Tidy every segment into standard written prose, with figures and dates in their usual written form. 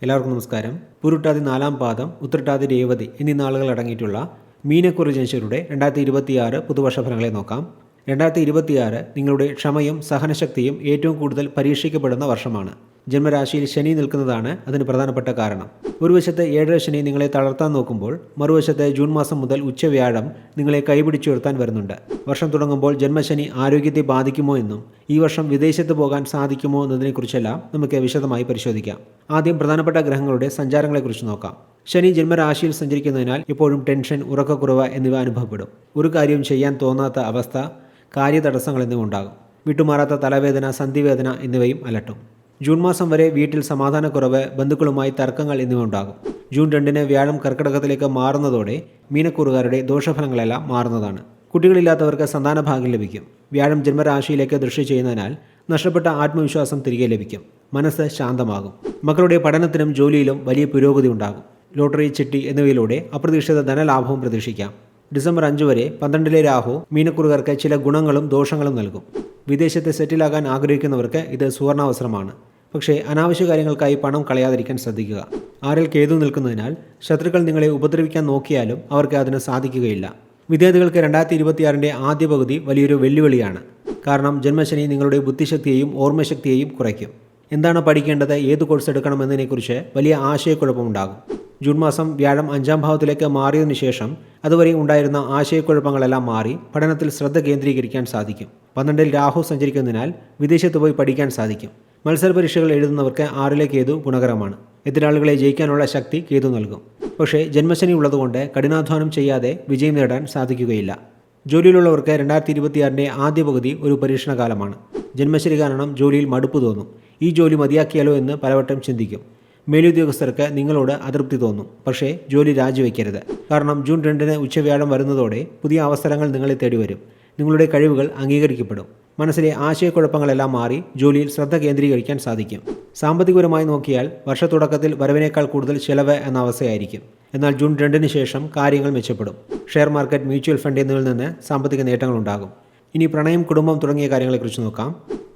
എല്ലാവർക്കും നമസ്കാരം. പുരുട്ടാതി 4-ാം പാദം, ഉത്രട്ടാതി രേവതി എന്നീ നാളുകൾ അടങ്ങിയിട്ടുള്ള മീനക്കുറി ജനിച്ചവരുടെ 2026 പുതുവർഷ ഫലങ്ങളെ നോക്കാം. 2026 നിങ്ങളുടെ ക്ഷമയും സഹനശക്തിയും ഏറ്റവും കൂടുതൽ പരീക്ഷിക്കപ്പെടുന്ന വർഷമാണ്. ജന്മരാശിയിൽ ശനി നിൽക്കുന്നതാണ് അതിന് പ്രധാനപ്പെട്ട കാരണം. ഒരു വശത്ത് 7 ശനി നിങ്ങളെ തളർത്താൻ നോക്കുമ്പോൾ മറുവശത്ത് ജൂൺ മാസം മുതൽ ഉച്ചവ്യാഴം നിങ്ങളെ കൈപിടിച്ചുയർത്താൻ വരുന്നുണ്ട്. വർഷം തുടങ്ങുമ്പോൾ ജന്മശനി ആരോഗ്യത്തെ ബാധിക്കുമോ എന്നും ഈ വർഷം വിദേശത്ത് പോകാൻ സാധിക്കുമോ എന്നതിനെക്കുറിച്ചെല്ലാം നമുക്ക് വിശദമായി പരിശോധിക്കാം. ആദ്യം പ്രധാനപ്പെട്ട ഗ്രഹങ്ങളുടെ സഞ്ചാരങ്ങളെക്കുറിച്ച് നോക്കാം. ശനി ജന്മരാശിയിൽ സഞ്ചരിക്കുന്നതിനാൽ എപ്പോഴും ടെൻഷൻ, ഉറക്കക്കുറവ് എന്നിവ അനുഭവപ്പെടും. ഒരു കാര്യവും ചെയ്യാൻ തോന്നാത്ത അവസ്ഥ, കാര്യതടസ്സങ്ങൾ എന്നിവ ഉണ്ടാകും. വിട്ടുമാറാത്ത തലവേദന, സന്ധിവേദന എന്നിവയും അലട്ടും. ജൂൺ മാസം വരെ വീട്ടിൽ സമാധാനക്കുറവ്, ബന്ധുക്കളുമായി തർക്കങ്ങൾ എന്നിവ ഉണ്ടാകും. ജൂൺ 2 വ്യാഴം കർക്കിടകത്തിലേക്ക് മാറുന്നതോടെ മീനക്കൂറുകാരുടെ ദോഷഫലങ്ങളെല്ലാം മാറുന്നതാണ്. കുട്ടികളില്ലാത്തവർക്ക് സന്താന ഭാഗ്യം ലഭിക്കും. വ്യാഴം ജന്മരാശിയിലേക്ക് ദൃഷ്ടി ചെയ്യുന്നതിനാൽ നഷ്ടപ്പെട്ട ആത്മവിശ്വാസം തിരികെ ലഭിക്കും. മനസ്സ് ശാന്തമാകും. മക്കളുടെ പഠനത്തിനും ജോലിയിലും വലിയ പുരോഗതി ഉണ്ടാകും. ലോട്ടറി, ചിട്ടി എന്നിവയിലൂടെ അപ്രതീക്ഷിത ധനലാഭവും പ്രതീക്ഷിക്കാം. ഡിസംബർ 5 വരെ 12 രാഹു മീനക്കുറുകാർക്ക് ചില ഗുണങ്ങളും ദോഷങ്ങളും നൽകും. വിദേശത്ത് സെറ്റിലാകാൻ ആഗ്രഹിക്കുന്നവർക്ക് ഇത് സുവർണാവസരമാണ്. പക്ഷേ അനാവശ്യ കാര്യങ്ങൾക്കായി പണം കളയാതിരിക്കാൻ ശ്രദ്ധിക്കുക. 6-ൽ കേതു നിൽക്കുന്നതിനാൽ ശത്രുക്കൾ നിങ്ങളെ ഉപദ്രവിക്കാൻ നോക്കിയാലും അവർക്ക് അതിന് സാധിക്കുകയില്ല. വിദ്യാർത്ഥികൾക്ക് 2026 ആദ്യ പകുതി വലിയൊരു വെല്ലുവിളിയാണ്. കാരണം ജന്മശനി നിങ്ങളുടെ ബുദ്ധിശക്തിയെയും ഓർമ്മശക്തിയെയും കുറയ്ക്കും. എന്താണ് പഠിക്കേണ്ടത്, ഏത് കോഴ്സ് എടുക്കണമെന്നതിനെക്കുറിച്ച് വലിയ ആശയക്കുഴപ്പമുണ്ടാകും. ജൂൺ മാസം വ്യാഴം 5-ാം ഭാവത്തിലേക്ക് മാറിയതിനു ശേഷം അതുവരെ ഉണ്ടായിരുന്ന ആശയക്കുഴപ്പങ്ങളെല്ലാം മാറി പഠനത്തിൽ ശ്രദ്ധ കേന്ദ്രീകരിക്കാൻ സാധിക്കും. 12-ൽ രാഹു സഞ്ചരിക്കുന്നതിനാൽ വിദേശത്ത് പോയി പഠിക്കാൻ സാധിക്കും. മത്സര പരീക്ഷകൾ എഴുതുന്നവർക്ക് 6-ലെ കേതു ഗുണകരമാണ്. എതിരാളികളെ ജയിക്കാനുള്ള ശക്തി കേതു നൽകും. പക്ഷേ ജന്മശനി ഉള്ളതുകൊണ്ട് കഠിനാധ്വാനം ചെയ്യാതെ വിജയം നേടാൻ സാധിക്കുകയില്ല. ജോലിയിലുള്ളവർക്ക് 2026 ആദ്യ പകുതി ഒരു പരീക്ഷണകാലമാണ്. ജന്മശനി കാരണം ജോലിയിൽ മടുപ്പ് തോന്നും. ഈ ജോലി മതിയാക്കിയാലോ എന്ന് പലവട്ടം ചിന്തിക്കും. മേലുദ്യോഗസ്ഥർക്ക് നിങ്ങളോട് അതൃപ്തി തോന്നും. പക്ഷേ ജോലി രാജിവെക്കരുത്. കാരണം ജൂൺ 2 ഉച്ചവ്യാഴം വരുന്നതോടെ പുതിയ അവസരങ്ങൾ നിങ്ങളെ തേടി വരും. നിങ്ങളുടെ കഴിവുകൾ അംഗീകരിക്കപ്പെടും. മനസ്സിലെ ആശയക്കുഴപ്പങ്ങളെല്ലാം മാറി ജോലിയിൽ ശ്രദ്ധ കേന്ദ്രീകരിക്കാൻ സാധിക്കും. സാമ്പത്തികപരമായി നോക്കിയാൽ വർഷത്തുടക്കത്തിൽ വരവിനേക്കാൾ കൂടുതൽ ചെലവ് എന്ന അവസ്ഥയായിരിക്കും. എന്നാൽ ജൂൺ 2 ശേഷം കാര്യങ്ങൾ മെച്ചപ്പെടും. ഷെയർ മാർക്കറ്റ്, മ്യൂച്വൽ ഫണ്ട് എന്നിവയിൽ നിന്ന് സാമ്പത്തിക നേട്ടങ്ങളുണ്ടാകും. ഇനി പ്രണയം, കുടുംബം തുടങ്ങിയ കാര്യങ്ങളെക്കുറിച്ച് നോക്കാം.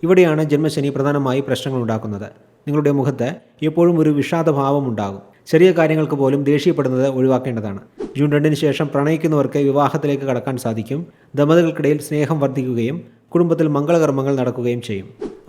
ഇവിടെയാണ് ജന്മശനി പ്രധാനമായി പ്രശ്നങ്ങൾ ഉണ്ടാക്കുന്നത്. നിങ്ങളുടെ മുഖത്ത് എപ്പോഴും ഒരു വിഷാദഭാവം ഉണ്ടാകും. ചെറിയ കാര്യങ്ങൾക്ക് പോലും ദേഷ്യപ്പെടുന്നത് ഒഴിവാക്കേണ്ടതാണ്. ജൂൺ 2 ശേഷം പ്രണയിക്കുന്നവർക്ക് വിവാഹത്തിലേക്ക് കടക്കാൻ സാധിക്കും. ദമ്പതികൾക്കിടയിൽ സ്നേഹം വർദ്ധിക്കുകയും കുടുംബത്തിൽ മംഗളകർമ്മങ്ങൾ നടക്കുകയും ചെയ്യും.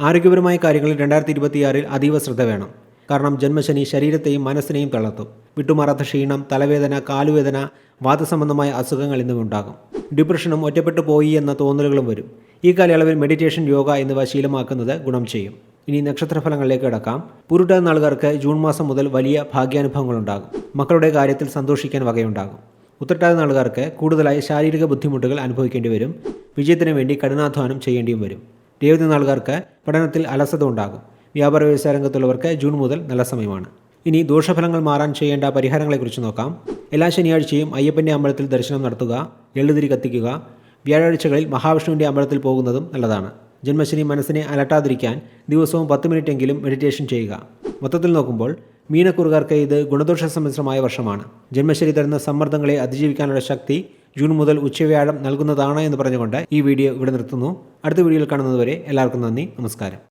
ആരോഗ്യപരമായ കാര്യങ്ങളിൽ 2026 അതീവ ശ്രദ്ധ വേണം. കാരണം ജന്മശനി ശരീരത്തെയും മനസ്സിനെയും തളർത്തും. വിട്ടുമാറാത്ത ക്ഷീണം, തലവേദന, കാലുവേദന, വാതസംബന്ധമായ അസുഖങ്ങൾ എന്നിവ ഉണ്ടാകും. ഡിപ്രഷനും ഒറ്റപ്പെട്ടു പോയി എന്ന തോന്നലുകളും വരും. ഈ കാലയളവിൽ മെഡിറ്റേഷൻ, യോഗ എന്നിവ ശീലമാക്കുന്നത് ഗുണം ചെയ്യും. ഇനി നക്ഷത്രഫലങ്ങളിലേക്ക് കടക്കാം. പുരുട്ടാതി നാളുകാർക്ക് ജൂൺ മാസം മുതൽ വലിയ ഭാഗ്യാനുഭവങ്ങളുണ്ടാകും. മക്കളുടെ കാര്യത്തിൽ സന്തോഷിക്കാൻ വകയുണ്ടാകും. ഉത്രട്ടാതി നാളുകാർക്ക് കൂടുതലായി ശാരീരിക ബുദ്ധിമുട്ടുകൾ അനുഭവിക്കേണ്ടി വരും. വിജയത്തിന് വേണ്ടി കഠിനാധ്വാനം ചെയ്യേണ്ടിയും വരും. രേവതി നാളുകാർക്ക് പഠനത്തിൽ അലസത ഉണ്ടാകും. വ്യാപാര വ്യവസായ രംഗത്തുള്ളവർക്ക് ജൂൺ മുതൽ നല്ല സമയമാണ്. ഇനി ദോഷഫലങ്ങൾ മാറാൻ ചെയ്യേണ്ട പരിഹാരങ്ങളെക്കുറിച്ച് നോക്കാം. എല്ലാ ശനിയാഴ്ചയും അയ്യപ്പൻ്റെ അമ്പലത്തിൽ ദർശനം നടത്തുക, എള്ളുതിരി കത്തിക്കുക. വ്യാഴാഴ്ചകളിൽ മഹാവിഷ്ണുവിൻ്റെ അമ്പലത്തിൽ പോകുന്നതും നല്ലതാണ്. ജന്മശനി മനസ്സിനെ അലട്ടാതിരിക്കാൻ ദിവസവും 10 മിനിറ്റെങ്കിലും മെഡിറ്റേഷൻ ചെയ്യുക. മൊത്തത്തിൽ നോക്കുമ്പോൾ മീനക്കുറുകാർക്ക് ഇത് ഗുണദോഷ സമ്മിശ്രമായ വർഷമാണ്. ജന്മശനി തരുന്ന സമ്മർദ്ദങ്ങളെ അതിജീവിക്കാനുള്ള ശക്തി ജൂൺ മുതൽ ഉച്ചവ്യാഴം നൽകുന്നതാണ് എന്ന് പറഞ്ഞുകൊണ്ട് ഈ വീഡിയോ ഇവിടെ നിർത്തുന്നു. അടുത്ത വീഡിയോയിൽ കാണുന്നതുവരെ എല്ലാവർക്കും നന്ദി, നമസ്കാരം.